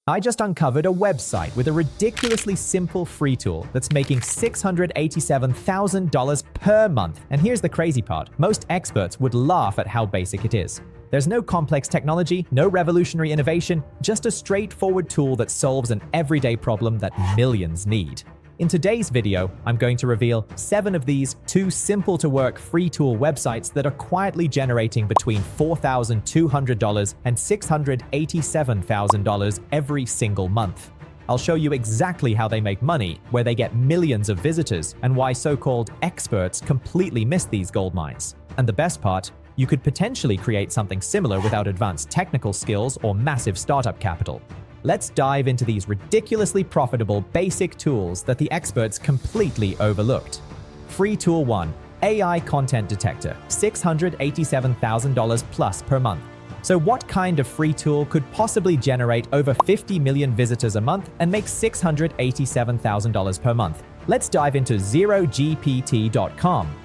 I just uncovered a website with a ridiculously simple free tool that's making $687,000 per month. And here's the crazy part. Most experts would laugh at how basic it is. There's no complex technology, no revolutionary innovation, just a straightforward tool that solves an everyday problem that millions need. In today's video, I'm going to reveal 7 of these too simple-to-work free tool websites that are quietly generating between $4,200 and $687,000 every single month. I'll show you exactly how they make money, where they get millions of visitors, and why so-called experts completely miss these gold mines. And the best part, you could potentially create something similar without advanced technical skills or massive startup capital. Let's dive into these ridiculously profitable basic tools that the experts completely overlooked. Free Tool 1. AI Content Detector, $687,000 plus per month. So what kind of free tool could possibly generate over 50 million visitors a month and make $687,000 per month? Let's dive into ZeroGPT.com.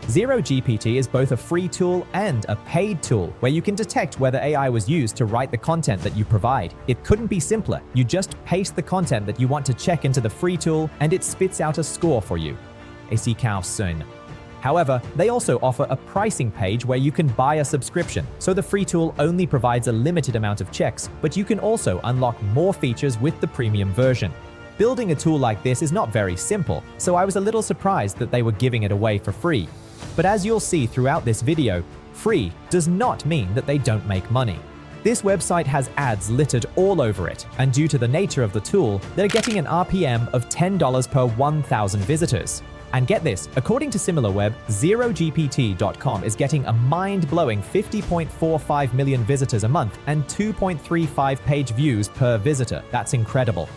ZeroGPT is both a free tool and a paid tool where you can detect whether AI was used to write the content that you provide. It couldn't be simpler. You just paste the content that you want to check into the free tool and it spits out a score for you. However, they also offer a pricing page where you can buy a subscription, so the free tool only provides a limited amount of checks, but you can also unlock more features with the premium version. Building a tool like this is not very simple, so I was a little surprised that they were giving it away for free. But as you'll see throughout this video, free does not mean that they don't make money. This website has ads littered all over it, and due to the nature of the tool, they're getting an RPM of $10 per 1,000 visitors. And get this, according to SimilarWeb, ZeroGPT.com is getting a mind-blowing 50.45 million visitors a month and 2.35 page views per visitor. That's incredible.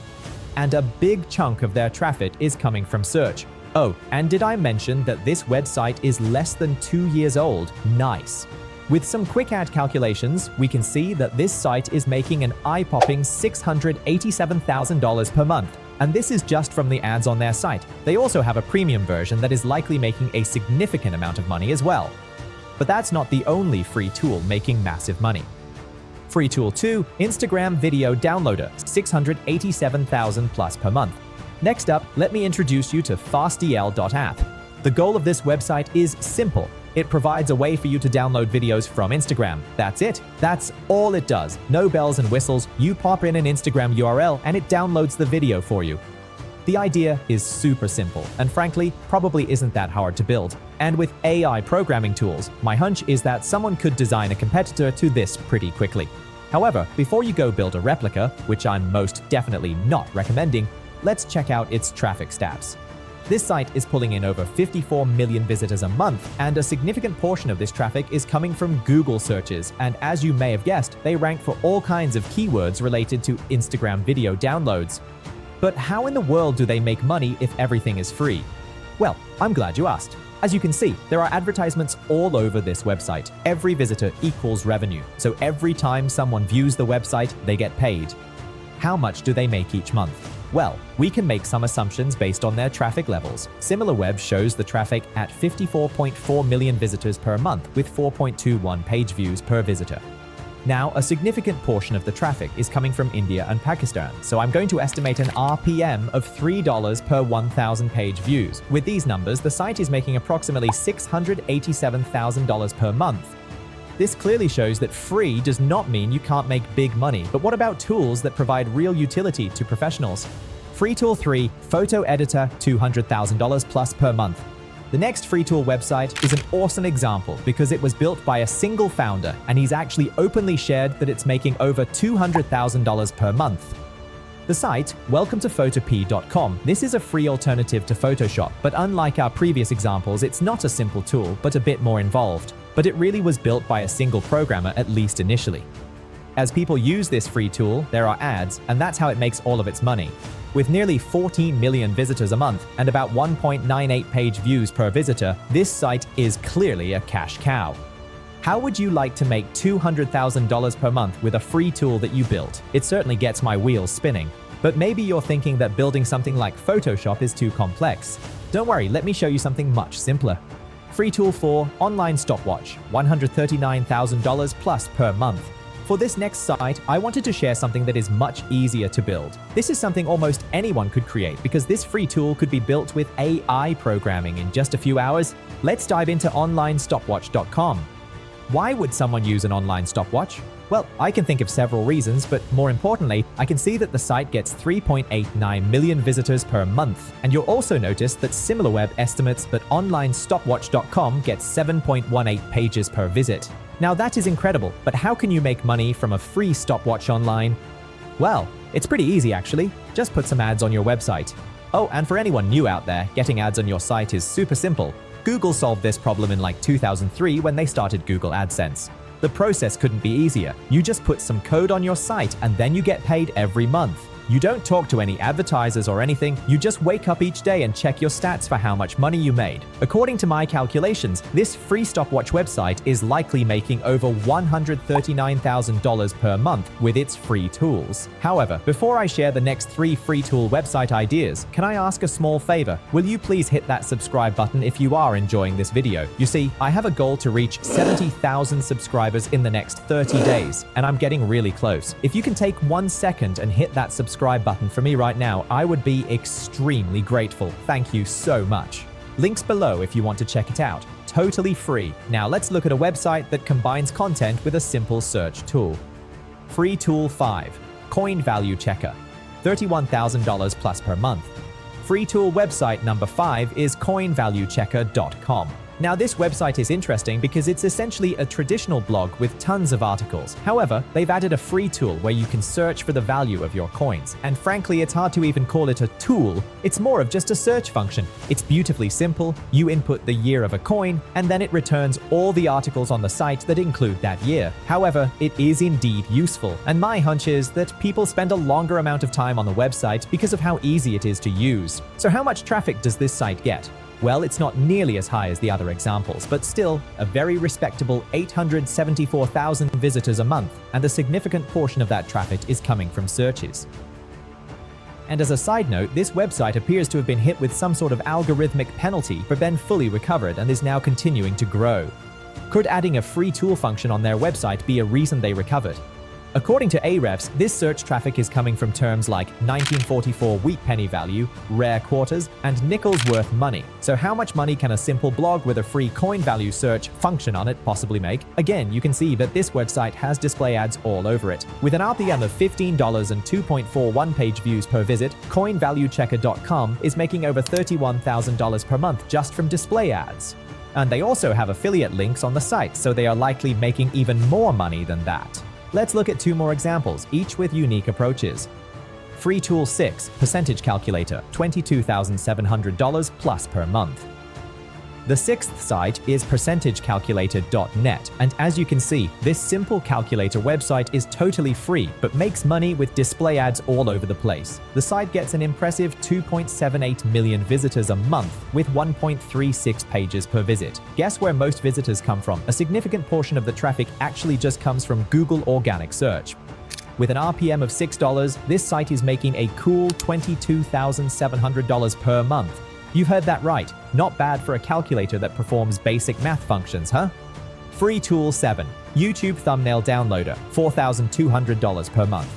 And a big chunk of their traffic is coming from search. Oh, and did I mention that this website is less than 2 years old? Nice. With some quick ad calculations, we can see that this site is making an eye-popping $687,000 per month. And this is just from the ads on their site. They also have a premium version that is likely making a significant amount of money as well. But that's not the only free tool making massive money. Free Tool 2, Instagram Video Downloader, $687,000 plus per month. Next up, let me introduce you to fastdl.app. The goal of this website is simple. It provides a way for you to download videos from Instagram. That's it. That's all it does. No bells and whistles. You pop in an Instagram URL and it downloads the video for you. The idea is super simple and frankly, probably isn't that hard to build. And with AI programming tools, my hunch is that someone could design a competitor to this pretty quickly. However, before you go build a replica, which I'm most definitely not recommending, let's check out its traffic stats. This site is pulling in over 54 million visitors a month, and a significant portion of this traffic is coming from Google searches, and as you may have guessed, they rank for all kinds of keywords related to Instagram video downloads. But how in the world do they make money if everything is free? Well, I'm glad you asked. As you can see, there are advertisements all over this website. Every visitor equals revenue, so every time someone views the website, they get paid. How much do they make each month? Well, we can make some assumptions based on their traffic levels. SimilarWeb shows the traffic at 54.4 million visitors per month with 4.21 page views per visitor. Now, a significant portion of the traffic is coming from India and Pakistan, so I'm going to estimate an RPM of $3 per 1,000 page views. With these numbers, the site is making approximately $687,000 per month. This clearly shows that free does not mean you can't make big money, but what about tools that provide real utility to professionals? Free Tool 3, Photo Editor, $200,000 plus per month. The next free tool website is an awesome example because it was built by a single founder and he's actually openly shared that it's making over $200,000 per month. The site, welcometofotop.com, this is a free alternative to Photoshop, but unlike our previous examples, it's not a simple tool, but a bit more involved. But it really was built by a single programmer, at least initially. As people use this free tool, there are ads, and that's how it makes all of its money. With nearly 14 million visitors a month and about 1.98 page views per visitor, this site is clearly a cash cow. How would you like to make $200,000 per month with a free tool that you built? It certainly gets my wheels spinning. But maybe you're thinking that building something like Photoshop is too complex. Don't worry, let me show you something much simpler. Free Tool 4, Online Stopwatch, $139,000 plus per month. For this next site, I wanted to share something that is much easier to build. This is something almost anyone could create because this free tool could be built with AI programming in just a few hours. Let's dive into onlinestopwatch.com. Why would someone use an online stopwatch? Well, I can think of several reasons, but more importantly, I can see that the site gets 3.89 million visitors per month. And you'll also notice that SimilarWeb estimates that onlinestopwatch.com gets 7.18 pages per visit. Now that is incredible, but how can you make money from a free stopwatch online? Well, it's pretty easy actually. Just put some ads on your website. Oh, and for anyone new out there, getting ads on your site is super simple. Google solved this problem in like 2003 when they started Google AdSense. The process couldn't be easier. You just put some code on your site and then you get paid every month. You don't talk to any advertisers or anything, you just wake up each day and check your stats for how much money you made. According to my calculations, this free stopwatch website is likely making over $139,000 per month with its free tools. However, before I share the next 3 free tool website ideas, can I ask a small favor? Will you please hit that subscribe button if you are enjoying this video? You see, I have a goal to reach 70,000 subscribers in the next 30 days, and I'm getting really close. If you can take 1 second and hit that subscribe button for me right now, I would be extremely grateful. Thank you so much. Links below if you want to check it out. Totally free. Now let's look at a website that combines content with a simple search tool. Free tool 5. Coin value checker. $31,000 plus per month. Free tool website number 5 is coinvaluechecker.com. Now this website is interesting because it's essentially a traditional blog with tons of articles. However, they've added a free tool where you can search for the value of your coins. And frankly, it's hard to even call it a tool. It's more of just a search function. It's beautifully simple. You input the year of a coin, and then it returns all the articles on the site that include that year. However, it is indeed useful. And my hunch is that people spend a longer amount of time on the website because of how easy it is to use. So how much traffic does this site get? Well, it's not nearly as high as the other examples, but still a very respectable 874,000 visitors a month, and a significant portion of that traffic is coming from searches. And as a side note, this website appears to have been hit with some sort of algorithmic penalty, but then fully recovered and is now continuing to grow. Could adding a free tool function on their website be a reason they recovered? According to Ahrefs, this search traffic is coming from terms like 1944 wheat penny value, rare quarters, and nickels worth money. So how much money can a simple blog with a free coin value search function on it possibly make? Again, you can see that this website has display ads all over it. With an RPM of $15 and 2.41 page views per visit, coinvaluechecker.com is making over $31,000 per month just from display ads. And they also have affiliate links on the site, so they are likely making even more money than that. Let's look at 2 more examples, each with unique approaches. Free tool 6, percentage calculator, $22,700 plus per month. The 6th site is percentagecalculator.net, and as you can see, this simple calculator website is totally free, but makes money with display ads all over the place. The site gets an impressive 2.78 million visitors a month, with 1.36 pages per visit. Guess where most visitors come from? A significant portion of the traffic actually just comes from Google organic search. With an RPM of $6, this site is making a cool $22,700 per month. You've heard that right. Not bad for a calculator that performs basic math functions, huh? Free tool 7. YouTube thumbnail downloader, $4,200 per month.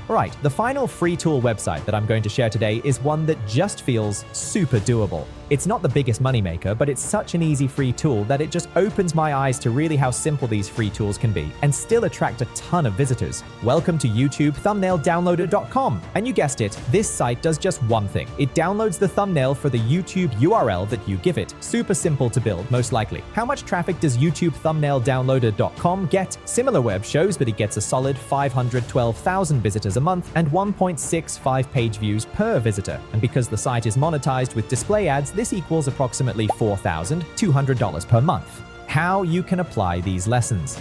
Alright, the final free tool website that I'm going to share today is one that just feels super doable. It's not the biggest moneymaker, but it's such an easy free tool that it just opens my eyes to really how simple these free tools can be and still attract a ton of visitors. Welcome to YouTube thumbnaildownloader.com. And you guessed it, this site does just one thing. It downloads the thumbnail for the YouTube URL that you give it. Super simple to build, most likely. How much traffic does YouTube thumbnaildownloader.com get? SimilarWeb shows that it gets a solid 512,000 visitors a month and 1.65 page views per visitor. And because the site is monetized with display ads, this equals approximately $4,200 per month. How you can apply these lessons.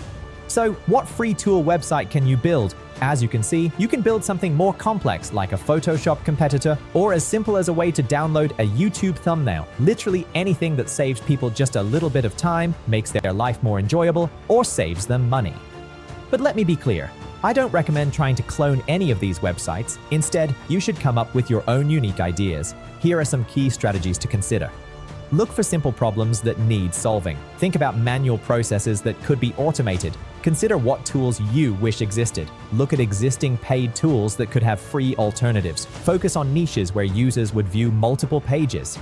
So, what free tool website can you build? As you can see, you can build something more complex like a Photoshop competitor, or as simple as a way to download a YouTube thumbnail. Literally anything that saves people just a little bit of time, makes their life more enjoyable, or saves them money. But let me be clear. I don't recommend trying to clone any of these websites. Instead, you should come up with your own unique ideas. Here are some key strategies to consider. Look for simple problems that need solving. Think about manual processes that could be automated. Consider what tools you wish existed. Look at existing paid tools that could have free alternatives. Focus on niches where users would view multiple pages.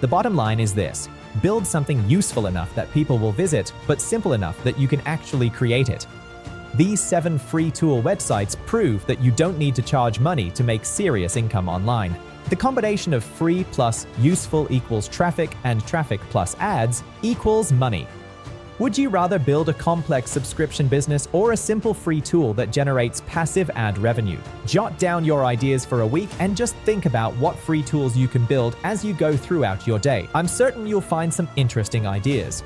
The bottom line is this: build something useful enough that people will visit, but simple enough that you can actually create it. These 7 free tool websites prove that you don't need to charge money to make serious income online. The combination of free plus useful equals traffic, and traffic plus ads equals money. Would you rather build a complex subscription business or a simple free tool that generates passive ad revenue? Jot down your ideas for a week and just think about what free tools you can build as you go throughout your day. I'm certain you'll find some interesting ideas.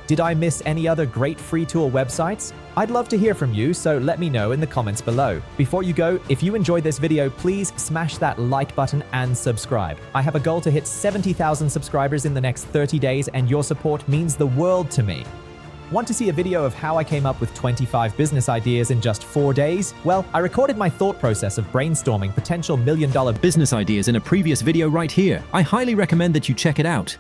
Did I miss any other great free tool websites? I'd love to hear from you, so let me know in the comments below. Before you go, if you enjoyed this video, please smash that like button and subscribe. I have a goal to hit 70,000 subscribers in the next 30 days, and your support means the world to me. Want to see a video of how I came up with 25 business ideas in just 4 days? Well, I recorded my thought process of brainstorming potential $1 million business ideas in a previous video right here. I highly recommend that you check it out.